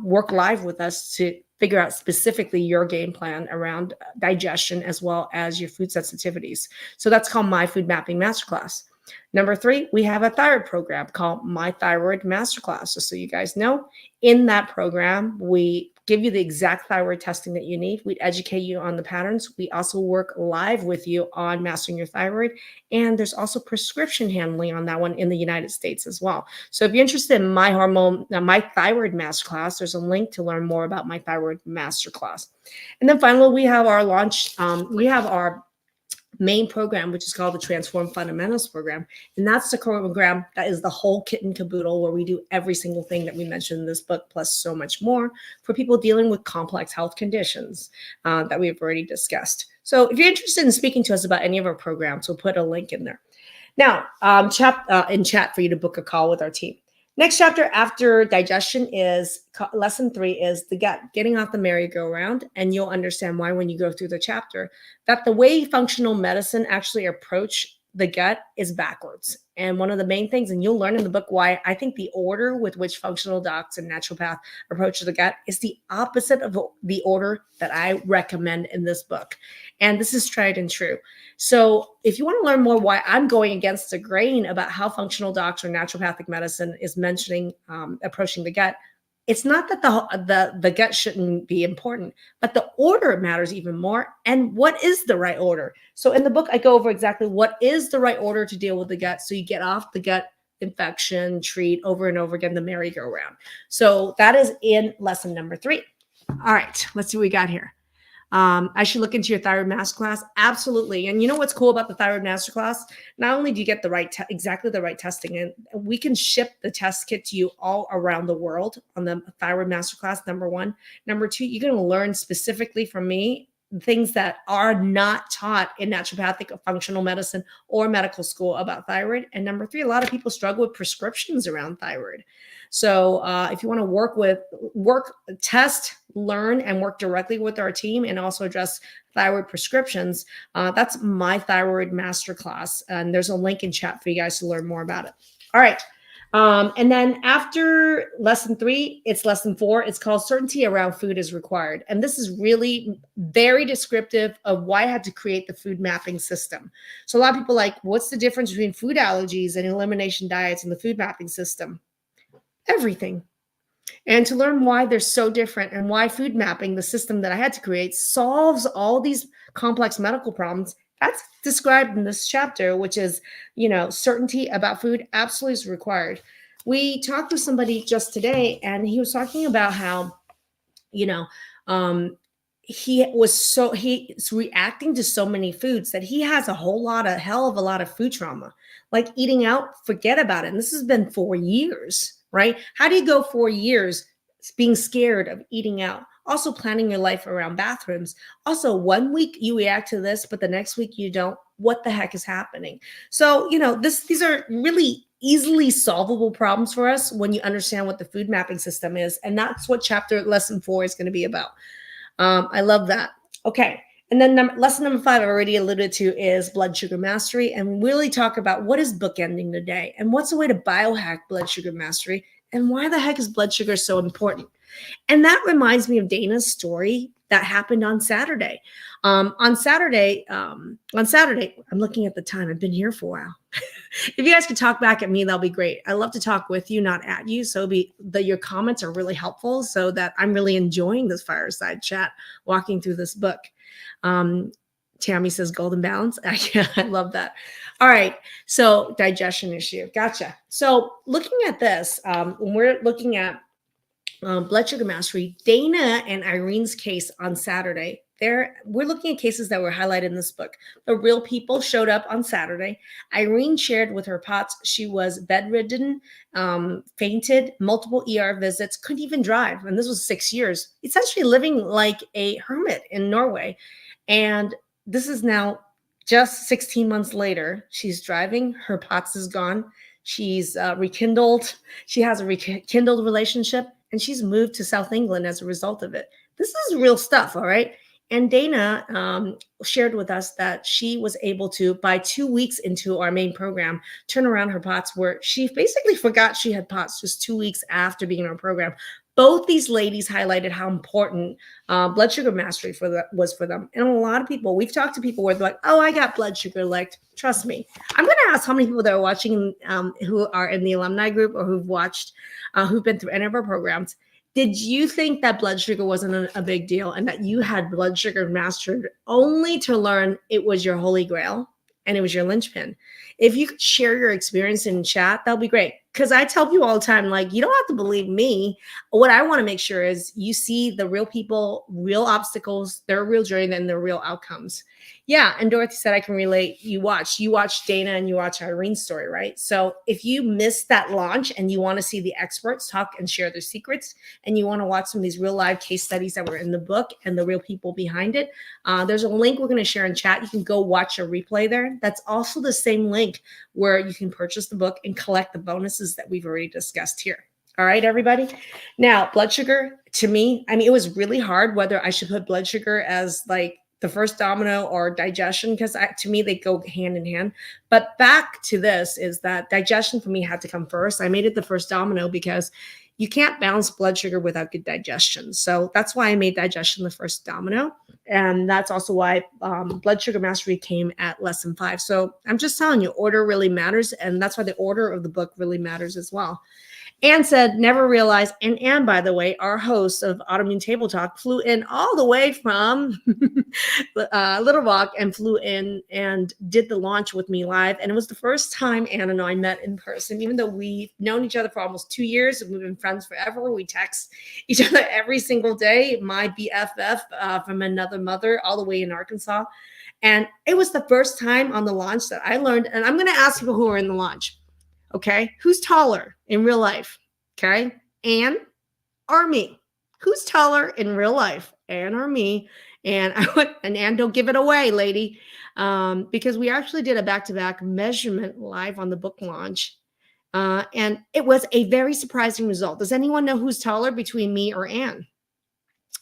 work live with us to figure out specifically your game plan around digestion as well as your food sensitivities. So that's called My Food Mapping Masterclass. Number 3, we have a thyroid program called My Thyroid Masterclass. Just so you guys know, in that program, we give you the exact thyroid testing that you need. We educate you on the patterns. We also work live with you on mastering your thyroid. And there's also prescription handling on that one in the United States as well. So if you're interested in My Thyroid Masterclass, there's a link to learn more about My Thyroid Masterclass. And then finally, we have our launch. We have our main program, which is called the Transform Fundamentals program. And that's the program that is the whole kit and caboodle where we do every single thing that we mentioned in this book, plus so much more for people dealing with complex health conditions that we've already discussed. So if you're interested in speaking to us about any of our programs, we'll put a link in there. Now, in chat for you to book a call with our team. Next chapter after digestion is lesson 3 is the gut, getting off the merry-go-round. And you'll understand why when you go through the chapter, that the way functional medicine actually approach the gut is backwards. And one of the main things, and you'll learn in the book why I think the order with which functional docs and naturopath approach the gut is the opposite of the order that I recommend in this book. And this is tried and true. So if you want to learn more why I'm going against the grain about how functional docs or naturopathic medicine is mentioning approaching the gut, it's not that the gut shouldn't be important, but the order matters even more. And what is the right order? So in the book, I go over exactly what is the right order to deal with the gut so you get off the gut infection, treat over and over again, the merry-go-round. So that is in lesson number 3. All right, let's see what we got here. I should look into your thyroid masterclass. Absolutely. And you know what's cool about the thyroid masterclass? Not only do you get the right, exactly the right testing, and we can ship the test kit to you all around the world on the thyroid masterclass, number 1. Number 2, you're going to learn specifically from me things that are not taught in naturopathic or functional medicine or medical school about thyroid. And number 3, a lot of people struggle with prescriptions around thyroid. So if you want to test, learn, and work directly with our team and also address thyroid prescriptions, that's My Thyroid Masterclass. And there's a link in chat for you guys to learn more about it. All right. And then after lesson 3, it's lesson 4. It's called Certainty Around Food is Required. And this is really very descriptive of why I had to create the food mapping system. So a lot of people are like, what's the difference between food allergies and elimination diets and the food mapping system? Everything. And to learn why they're so different and why food mapping, the system that I had to create, solves all these complex medical problems, that's described in this chapter, which is, certainty about food absolutely is required. We talked with somebody just today, and he was talking about how, you know, um, he's reacting to so many foods that he has a hell of a lot of food trauma, like eating out. Forget about it. And this has been 4 years, right? How do you go 4 years being scared of eating out? Also planning your life around bathrooms. Also, 1 week you react to this, but the next week you don't. What the heck is happening? So, these are really easily solvable problems for us when you understand what the food mapping system is. And that's what chapter lesson 4 is going to be about. I love that. Okay. And then lesson number 5, I already alluded to, is blood sugar mastery. And really talk about what is bookending the day and what's a way to biohack blood sugar mastery and why the heck is blood sugar so important. And that reminds me of Dana's story that happened on Saturday. On Saturday, I'm looking at the time. I've been here for a while. If you guys could talk back at me, that'll be great. I love to talk with you, not at you. So your comments are really helpful, so that I'm really enjoying this fireside chat, walking through this book. Tammy says golden balance. I love that. All right. So digestion issue. Gotcha. So looking at this, when we're looking at blood sugar mastery, Dana and Irene's case on Saturday, we're looking at cases that were highlighted in this book. The real people showed up on Saturday. Irene shared with her POTS she was bedridden, fainted, multiple ER visits, couldn't even drive. And this was 6 years, essentially living like a hermit in Norway. And this is now just 16 months later. She's driving. Her POTS is gone. She's rekindled. She has a rekindled relationship. And she's moved to South England as a result of it. This is real stuff, all right? And Dana shared with us that she was able to, by 2 weeks into our main program, turn around her POTS, where she basically forgot she had POTS just 2 weeks after being in our program. Both these ladies highlighted how important blood sugar mastery was for them. And a lot of people, we've talked to people where they're like, oh, I got blood sugar licked. Trust me. I'm going to ask how many people that are watching who are in the alumni group or who've watched, who've been through any of our programs. Did you think that blood sugar wasn't a big deal and that you had blood sugar mastered only to learn it was your holy grail and it was your linchpin? If you could share your experience in chat, that'll be great. Because I tell people all the time, like, you don't have to believe me. What I want to make sure is you see the real people, real obstacles, their real journey, and their real outcomes. Yeah. And Dorothy said, I can relate. You watched Dana and you watch Irene's story, right? So if you missed that launch and you want to see the experts talk and share their secrets, and you want to watch some of these real live case studies that were in the book and the real people behind it, there's a link we're going to share in chat. You can go watch a replay there. That's also the same link where you can purchase the book and collect the bonuses that we've already discussed here. All right, everybody. Now, blood sugar, to me, it was really hard whether I should put blood sugar as like the first domino or digestion, because to me, they go hand in hand. But back to this is that digestion for me had to come first. I made it the first domino because you can't balance blood sugar without good digestion. So that's why I made digestion the first domino. And that's also why blood sugar mastery came at lesson 5. So I'm just telling you, order really matters. And that's why the order of the book really matters as well. Anne said, never realized. And Anne, by the way, our host of Autoimmune Table Talk, flew in all the way from Little Rock and flew in and did the launch with me live. And it was the first time Anne and I met in person, even though we've known each other for almost 2 years and we've been friends forever. We text each other every single day. My BFF from another mother all the way in Arkansas. And it was the first time on the launch that I learned, and I'm going to ask people who are in the launch. Okay, who's taller in real life? Okay, Anne or me? Who's taller in real life, Anne or me? And Anne, don't give it away, lady, because we actually did a back-to-back measurement live on the book launch, and it was a very surprising result. Does anyone know who's taller between me or Anne?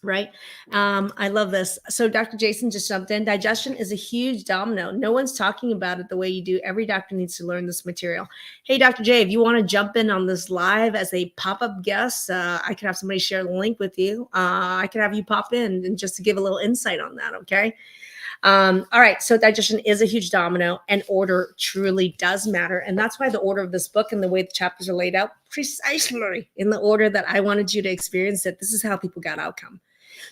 Right. I love this. So Dr. Jason just jumped in. Digestion is a huge domino. No one's talking about it the way you do. Every doctor needs to learn this material. Hey, Dr. J, if you want to jump in on this live as a pop-up guest, I could have somebody share the link with you. I could have you pop in and just to give a little insight on that. Okay. All right. So digestion is a huge domino, and order truly does matter. And that's why the order of this book and the way the chapters are laid out precisely in the order that I wanted you to experience it. This is how people got outcome.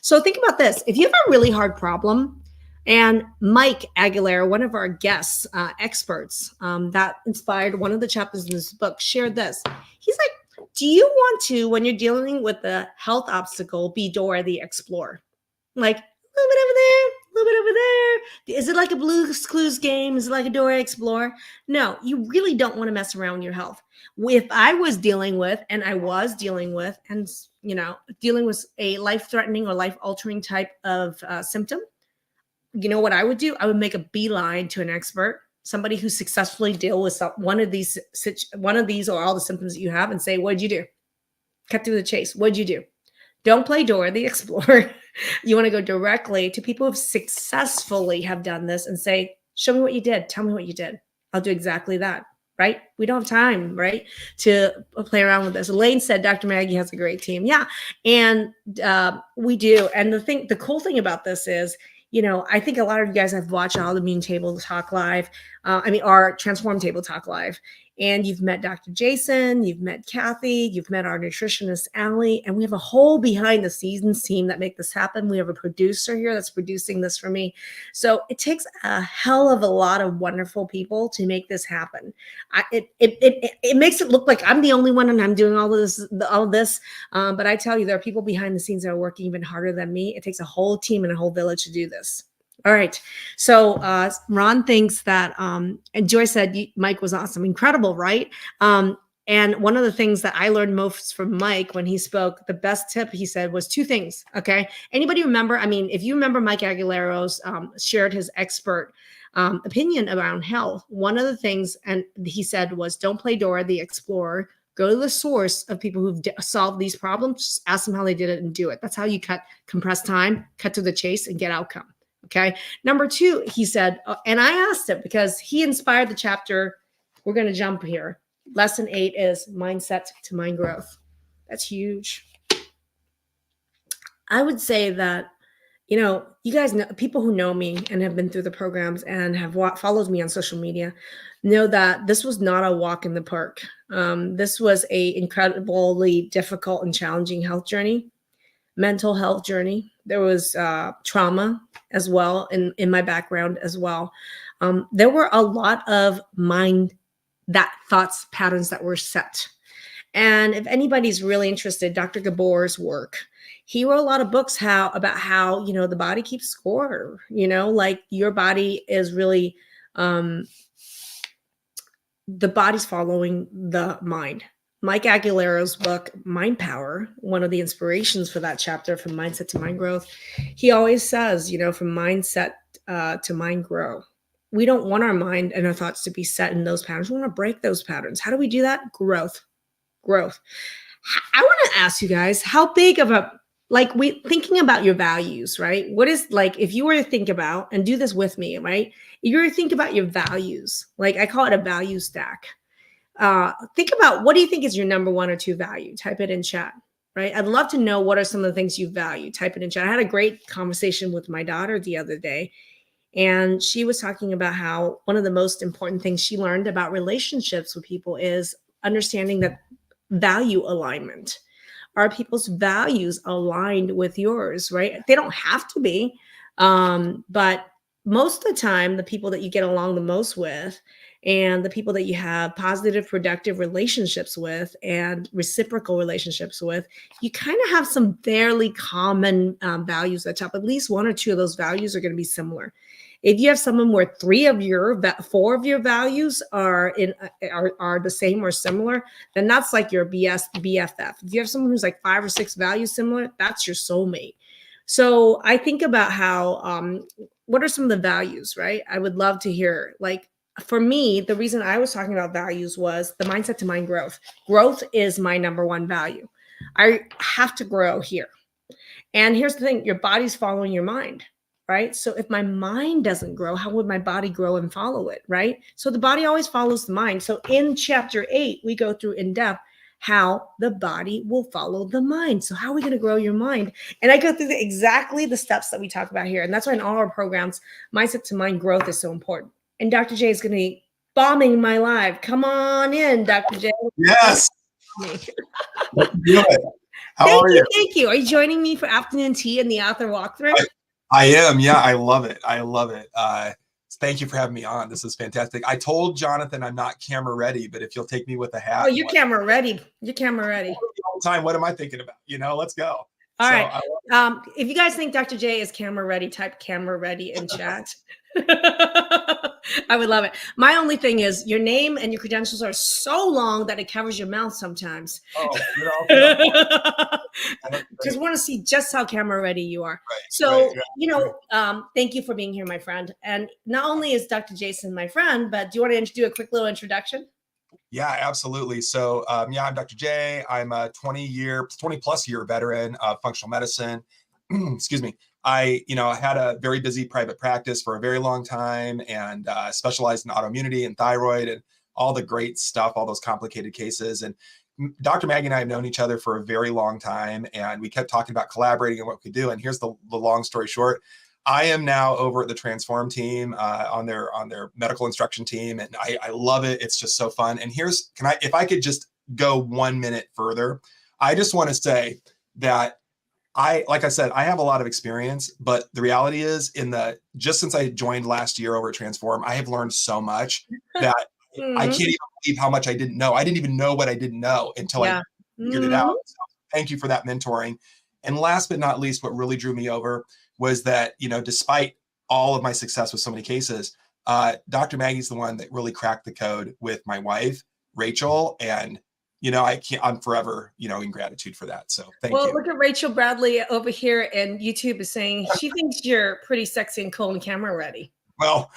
So think about this. If you have a really hard problem, and Mike Aguilera, one of our guests, experts that inspired one of the chapters in this book, shared this. He's like, do you want to, when you're dealing with a health obstacle, be Dora the Explorer? Like, a little bit over there, a little bit over there. Is it like a Blue's Clues game? Is it like a Dora Explorer? No, you really don't want to mess around with your health. If I was dealing with, and dealing with a life-threatening or life-altering type of symptom, you know what I would do? I would make a beeline to an expert, somebody who successfully deal with one of these or all the symptoms that you have, and say, what'd you do? Cut through the chase. What'd you do? Don't play Dora the Explorer. You want to go directly to people who successfully have done this and say, show me what you did. Tell me what you did. I'll do exactly that. Right? We don't have time, right, to play around with this. Elaine said Dr. Maggie has a great team. Yeah, and we do. And the cool thing about this is, I think a lot of you guys have watched Autoimmune Table Talk Live. Our Transform Table Talk Live. And you've met Dr. Jason, you've met Kathy, you've met our nutritionist, Allie, and we have a whole behind the scenes team that make this happen. We have a producer here that's producing this for me. So it takes a hell of a lot of wonderful people to make this happen. It makes it look like I'm the only one and I'm doing all this. But I tell you, there are people behind the scenes that are working even harder than me. It takes a whole team and a whole village to do this. All right. So Ron thinks that, and Joy said Mike was awesome. Incredible, right? And one of the things that I learned most from Mike when he spoke, the best tip he said was two things. Okay. Anybody remember? If you remember Mike Aguilero's shared his expert opinion around health, one of the things, and he said, was don't play Dora the Explorer. Go to the source of people who've solved these problems. Just ask them how they did it and do it. That's how you compress time, cut to the chase, and get outcome. Okay. Number two, he said, and I asked him because he inspired the chapter. We're going to jump here. Lesson 8 is mindset to mind growth. That's huge. I would say that, you guys know, people who know me and have been through the programs and have followed me on social media know that this was not a walk in the park. This was a incredibly difficult and challenging health journey, mental health journey. There was trauma as well in my background as well. There were a lot of thoughts patterns that were set. And if anybody's really interested, Dr. Gabor's work, he wrote a lot of books about how the body keeps score, like your body is really, the body's following the mind. Mike Aguilero's book, Mind Power, one of the inspirations for that chapter, from mindset to mind growth, he always says, from mindset to mind grow. We don't want our mind and our thoughts to be set in those patterns. We want to break those patterns. How do we do that? Growth. I want to ask you guys, how big of a, thinking about your values, right? What is, if you were to think about, and do this with me, right? If you were to think about your values, I call it a value stack. Think about, what do you think is your number 1 or 2 value? Type it in chat, right? I'd love to know what are some of the things you value. Type it in chat. I had a great conversation with my daughter the other day, and she was talking about how one of the most important things she learned about relationships with people is understanding that value alignment. Are people's values aligned with yours, right? They don't have to be, but most of the time, the people that you get along the most with and the people that you have positive, productive relationships with and reciprocal relationships with, you kind of have some fairly common values at the top. At least 1 or 2 of those values are going to be similar. If you have someone where 4 of your values are the same or similar, then that's like your BFF. If you have someone who's like 5 or 6 values similar, that's your soulmate. So I think about how, what are some of the values, right? I would love to hear, for me, the reason I was talking about values was the mindset to mind growth. Growth is my number 1 value. I have to grow here. And here's the thing, your body's following your mind, right? So if my mind doesn't grow, how would my body grow and follow it, right? So the body always follows the mind. So in chapter 8, we go through in depth how the body will follow the mind. So how are we going to grow your mind? And I go through exactly the steps that we talk about here. And that's why in all our programs, mindset to mind growth is so important. And Dr. J is going to be bombing my live. Come on in, Dr. J. Yes. Let's do it. How are you? Thank you. Are you joining me for afternoon tea and the author walkthrough? I am. Yeah, I love it. I love it. Thank you for having me on. This is fantastic. I told Jonathan I'm not camera ready, but if you'll take me with a hat. Oh, you're camera ready. You're camera ready. All the time. What am I thinking about? Let's go. All right. If you guys think Dr. J is camera ready, type camera ready in chat. I would love it. My only thing is your name and your credentials are so long that it covers your mouth sometimes. Oh, just want to see just how camera ready you are. Thank you for being here, my friend. And not only is Dr. Jason my friend, but do you want to do a quick little introduction? Yeah, absolutely. So, I'm Dr. J. I'm a 20 plus year veteran of functional medicine. Excuse me. I had a very busy private practice for a very long time and specialized in autoimmunity and thyroid and all the great stuff, all those complicated cases. And Dr. Maggie and I have known each other for a very long time, and we kept talking about collaborating and what we could do. And here's the long story short. I am now over at the Transform team on their medical instruction team, and I love it. It's just so fun. And if I could just go 1 minute further, I just want to say that like I said, I have a lot of experience, but the reality is just since I joined last year over at Transform, I have learned so much that I can't even believe how much I didn't know. I didn't even know what I didn't know until I figured it out. So thank you for that mentoring. And last but not least, what really drew me over was that, despite all of my success with so many cases, Dr. Maggie's the one that really cracked the code with my wife, Rachel, and I'm forever, in gratitude for that. So thank you. Well, look at Rachel Bradley over here, and YouTube is saying she thinks you're pretty sexy and cool and camera ready. Well,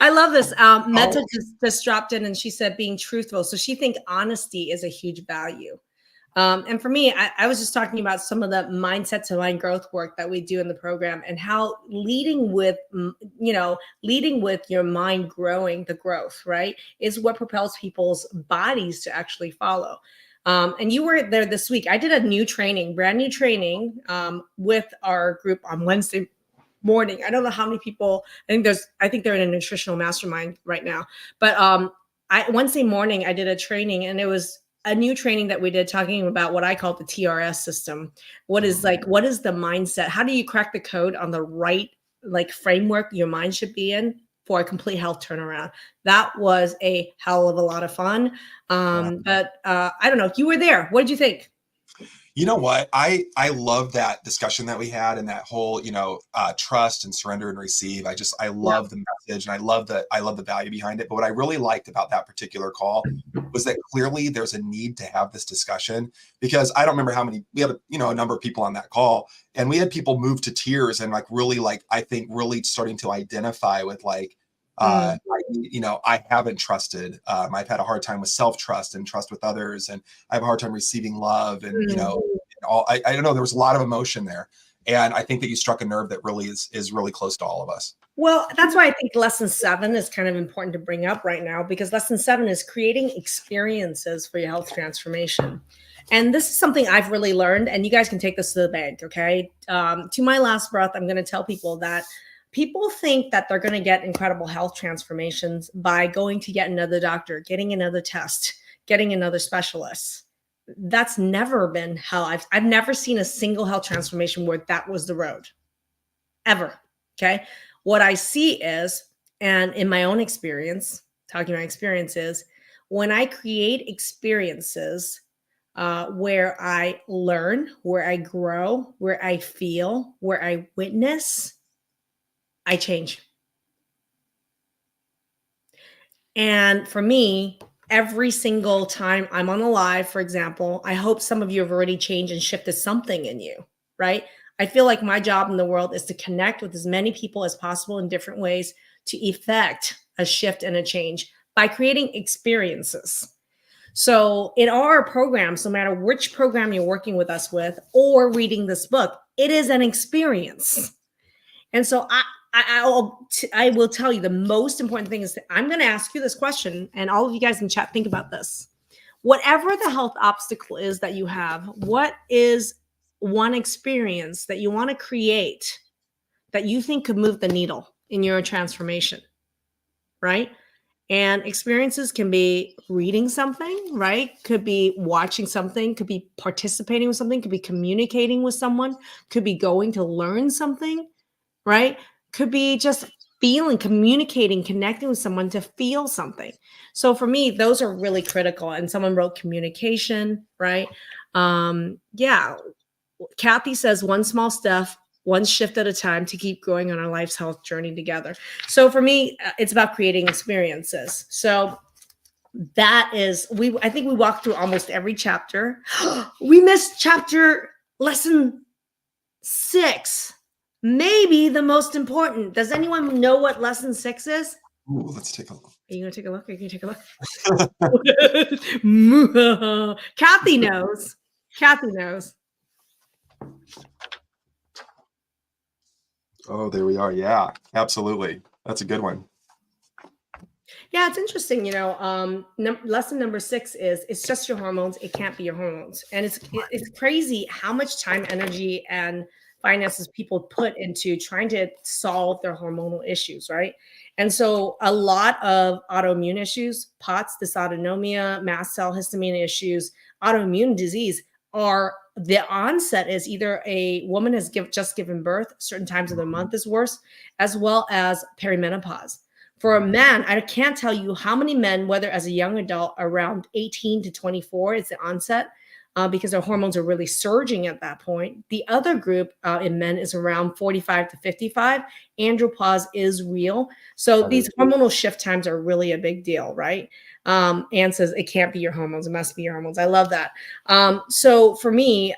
I love this. Meta just dropped in and she said being truthful. So she thinks honesty is a huge value. And for me, I was just talking about some of the mindset to mind growth work that we do in the program and how leading with your mind growing the growth, right, is what propels people's bodies to actually follow. And you were there this week. I did a brand new training with our group on Wednesday morning. I don't know how many people, I think they're in a nutritional mastermind right now. But Wednesday morning, I did a training, and it was a new training that we did talking about what I call the TRS system. What is the mindset? How do you crack the code on the right framework your mind should be in for a complete health turnaround? That was a hell of a lot of fun. But I don't know if you were there. What did you think? You know what? I love that discussion that we had and that whole, trust and surrender and receive. I love the message, and I love the value behind it. But what I really liked about that particular call was that clearly there's a need to have this discussion, because I don't remember how many, we have a number of people on that call, and we had people move to tears and I think really starting to identify with I haven't trusted. I've had a hard time with self-trust and trust with others, and I have a hard time receiving love. And I don't know. There was a lot of emotion there, and I think that you struck a nerve that really is really close to all of us. Well, that's why I think lesson 7 is kind of important to bring up right now, because lesson 7 is creating experiences for your health transformation. And this is something I've really learned, and you guys can take this to the bank. Okay, to my last breath, I'm going to tell people that. People think that they're going to get incredible health transformations by going to yet another doctor, getting another test, getting another specialist. That's never been how I've never seen a single health transformation where that was the road, ever. Okay. What I see is, and in my own experience, talking about experiences, when I create experiences where I learn, where I grow, where I feel, where I witness, I change. And for me, every single time I'm on a live, for example, I hope some of you have already changed and shifted something in you, right? I feel like my job in the world is to connect with as many people as possible in different ways to effect a shift and a change by creating experiences. So in our programs, no matter which program you're working with us with or reading this book, it is an experience. And so I will tell you the most important thing is that I'm going to ask you this question, and all of you guys in chat, think about this. Whatever the health obstacle is that you have, what is one experience that you want to create that you think could move the needle in your transformation, right? And experiences can be reading something, right? Could be watching something, could be participating with something, could be communicating with someone, could be going to learn something, right? Could be just feeling, communicating, connecting with someone to feel something. So for me, those are really critical. And someone wrote communication, right? Yeah. Kathy says one small step, one shift at a time to keep growing on our life's health journey together. So for me, it's about creating experiences. So that is, I think we walked through almost every chapter. We missed lesson 6. Maybe the most important. Does anyone know what lesson 6 is? Ooh, let's take a look. Are you going to take a look? Are you going to take a look? Kathy knows. Kathy knows. Oh, there we are. Yeah, absolutely. That's a good one. Yeah, it's interesting. Lesson number 6 is it's just your hormones. It can't be your hormones. And it's crazy how much time, energy, and finances people put into trying to solve their hormonal issues, right? And so a lot of autoimmune issues, POTS, dysautonomia, mast cell, histamine issues, autoimmune disease are the onset is either a woman has just given birth, certain times of the month is worse, as well as perimenopause. For a man, I can't tell you how many men, whether as a young adult around 18 to 24, it's the onset because their hormones are really surging at that point. The other group in men is around 45 to 55. Andropause is real. So these hormonal shift times are really a big deal, right? Anne says it can't be your hormones. It must be your hormones. I love that. So for me,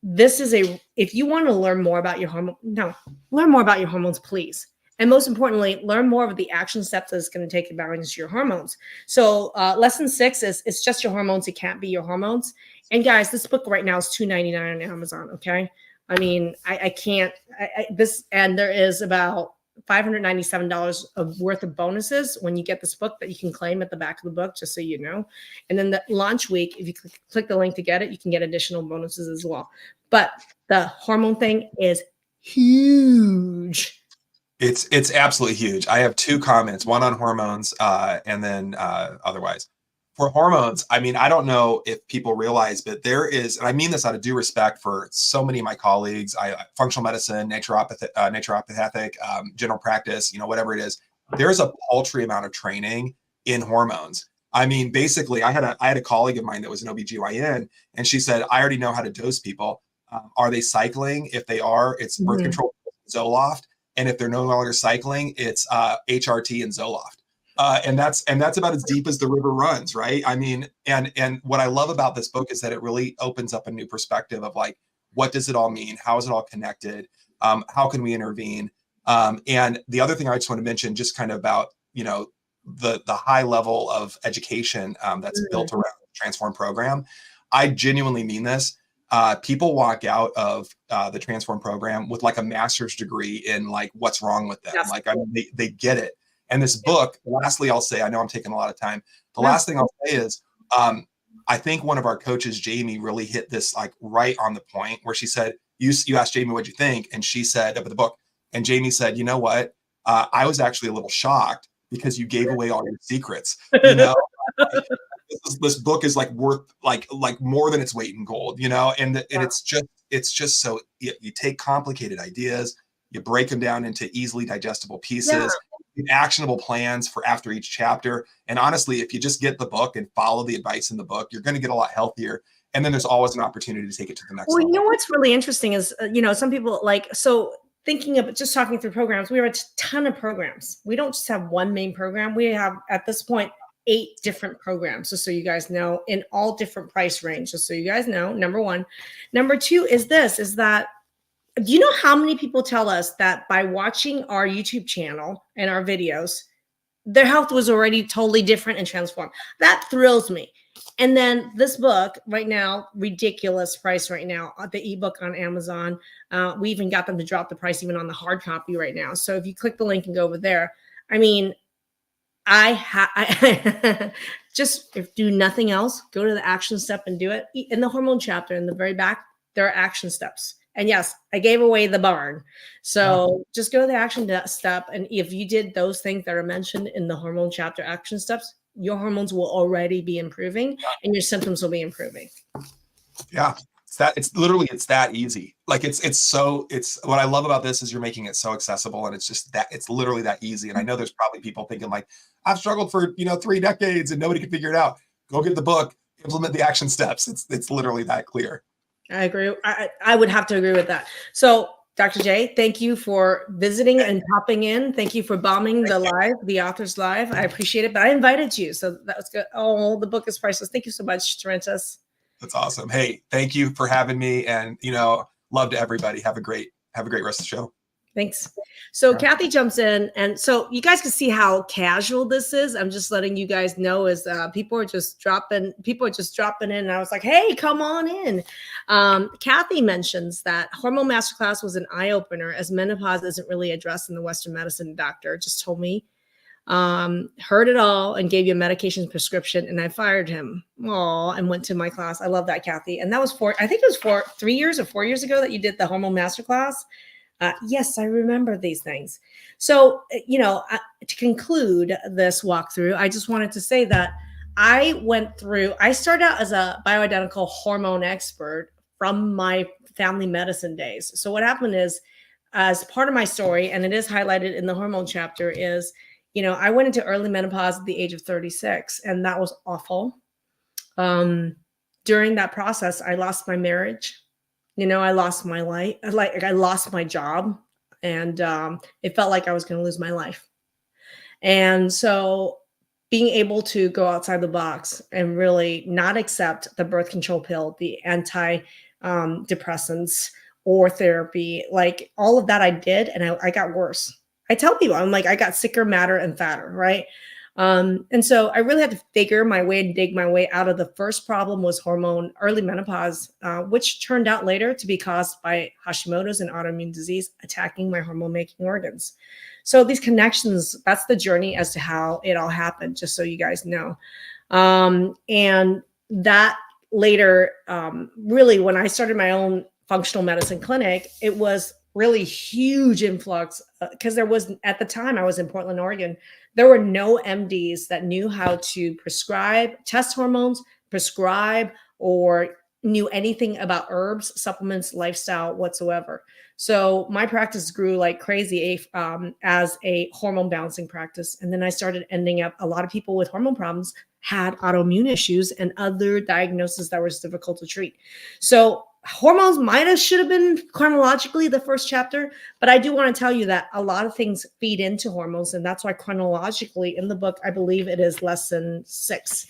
this is if you want to learn more about your learn more about your hormones, please. And most importantly, learn more of the action steps that it's going to take to balance your hormones. So lesson 6 is it's just your hormones. It can't be your hormones. And guys, this book right now is $2.99 on Amazon. Okay. I mean, I can't, and there is about $597 worth of bonuses when you get this book that you can claim at the back of the book, just so you know. And then the launch week, if you click the link to get it, you can get additional bonuses as well. But the hormone thing is huge. It's absolutely huge. I have 2 comments, one on hormones and then otherwise. For hormones, I mean, I don't know if people realize, but there is, and I mean this out of due respect for so many of my colleagues, functional medicine, naturopathic, general practice, whatever it is, there's a paltry amount of training in hormones. I mean, basically, I had a colleague of mine that was an OBGYN, and she said, I already know how to dose people. Are they cycling? If they are, it's birth control, Zoloft. And if they're no longer cycling, it's HRT and Zoloft. And that's about as deep as the river runs, right? I mean, and what I love about this book is that it really opens up a new perspective of like, what does it all mean? How is it all connected? How can we intervene? And the other thing I just want to mention, just kind of about, the high level of education that's built around the Transform program. I genuinely mean this. People walk out of the Transform program with like a master's degree in like what's wrong with them. Yes. Like, I mean, they get it. And this book, lastly, I'll say, I know I'm taking a lot of time. The last thing I'll say is, I think one of our coaches, Jamie, really hit this like right on the point where she said, you asked Jamie, what'd you think? And she said about the book, and Jamie said, you know what? I was actually a little shocked because you gave away all your secrets, This book is like worth like more than its weight in gold, and it's just so you take complicated ideas, you break them down into easily digestible pieces, actionable plans for after each chapter. And honestly, if you just get the book and follow the advice in the book, you're going to get a lot healthier. And then there's always an opportunity to take it to the next level. You know what's really interesting is, some people thinking of just talking through programs, we have a ton of programs. We don't just have one main program. We have at this point 8 different programs, just so you guys know, in all different price range, just so you guys know, number 1. Number 2 is that, do you know how many people tell us that by watching our YouTube channel and our videos, their health was already totally different and transformed? That thrills me. And then this book right now, ridiculous price right now, the ebook on Amazon. We even got them to drop the price even on the hard copy right now. So if you click the link and go over there, I mean, I just, if do nothing else, go to the action step and do it. In the hormone chapter in the very back, there are action steps. And yes, I gave away the barn. So just go to the action step. And if you did those things that are mentioned in the hormone chapter action steps, your hormones will already be improving and your symptoms will be improving. Yeah. It's literally, it's that easy. Like it's what I love about this is you're making it so accessible, and it's just that it's literally that easy. And I know there's probably people thinking like, I've struggled for, 3 decades and nobody can figure it out. Go get the book, implement the action steps. It's literally that clear. I agree. I would have to agree with that. So Dr. J, thank you for visiting and popping in. Thank you for bombing the author's live. I appreciate it, but I invited you. So that was good. Oh, the book is priceless. Thank you so much, Tarentus. That's awesome. Hey, thank you for having me, and love to everybody. Have a great rest of the show. Thanks. So Kathy jumps in, and so you guys can see how casual this is. I'm just letting you guys know as people are just dropping in. And I was like, hey, come on in. Kathy mentions that Hormone Masterclass was an eye opener, as menopause isn't really addressed in the Western medicine. Doctor just told me, heard it all and gave you a medication prescription, and I fired him. Oh, and went to my class. I love that, Kathy. And that was I think it was 3 years or 4 years ago that you did the Hormone Masterclass. Yes, I remember these things. So, to conclude this walkthrough, I just wanted to say that I started out as a bioidentical hormone expert from my family medicine days. So what happened is, as part of my story, and it is highlighted in the hormone chapter, is, I went into early menopause at the age of 36, and that was awful. During that process, I lost my marriage. I lost my life. I lost my job, and it felt like I was going to lose my life. And so being able to go outside the box and really not accept the birth control pill, the anti-depressants or therapy, like all of that I did, and I got worse. I tell people, I'm like, I got sicker, madder, and fatter, right? And so I really had to figure my way and dig my way out of the first problem was early menopause, which turned out later to be caused by Hashimoto's and autoimmune disease attacking my hormone making organs. So these connections, that's the journey as to how it all happened, just so you guys know. And that later, really, when I started my own functional medicine clinic, it was really huge influx because there was, at the time I was in Portland, Oregon, there were no MDs that knew how to test hormones, prescribe, or knew anything about herbs, supplements, lifestyle whatsoever. So my practice grew like crazy as a hormone balancing practice. And then I started ending up, a lot of people with hormone problems had autoimmune issues and other diagnoses that was difficult to treat. So hormones should have been chronologically the first chapter, but I do want to tell you that a lot of things feed into hormones, and that's why chronologically in the book, I believe it is lesson 6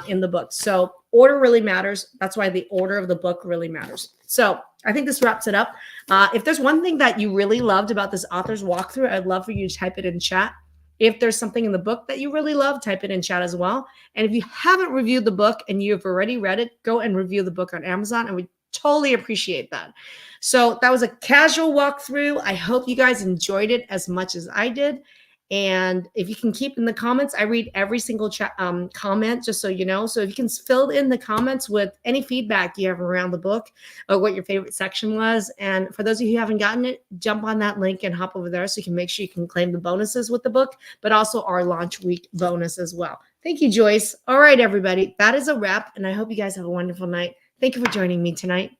in the book. So order really matters. That's why the order of the book really matters. So I think this wraps it up. If there's one thing that you really loved about this author's walkthrough, I'd love for you to type it in chat. If there's something in the book that you really love, type it in chat as well. And if you haven't reviewed the book and you've already read it, go and review the book on Amazon, and we totally appreciate that. So that was a casual walkthrough. I hope you guys enjoyed it as much as I did. And if you can keep in the comments, I read every single comment, just so you know. So if you can fill in the comments with any feedback you have around the book or what your favorite section was. And for those of you who haven't gotten it, jump on that link and hop over there so you can make sure you can claim the bonuses with the book, but also our launch week bonus as well. Thank you, Joyce. All right, everybody. That is a wrap. And I hope you guys have a wonderful night. Thank you for joining me tonight.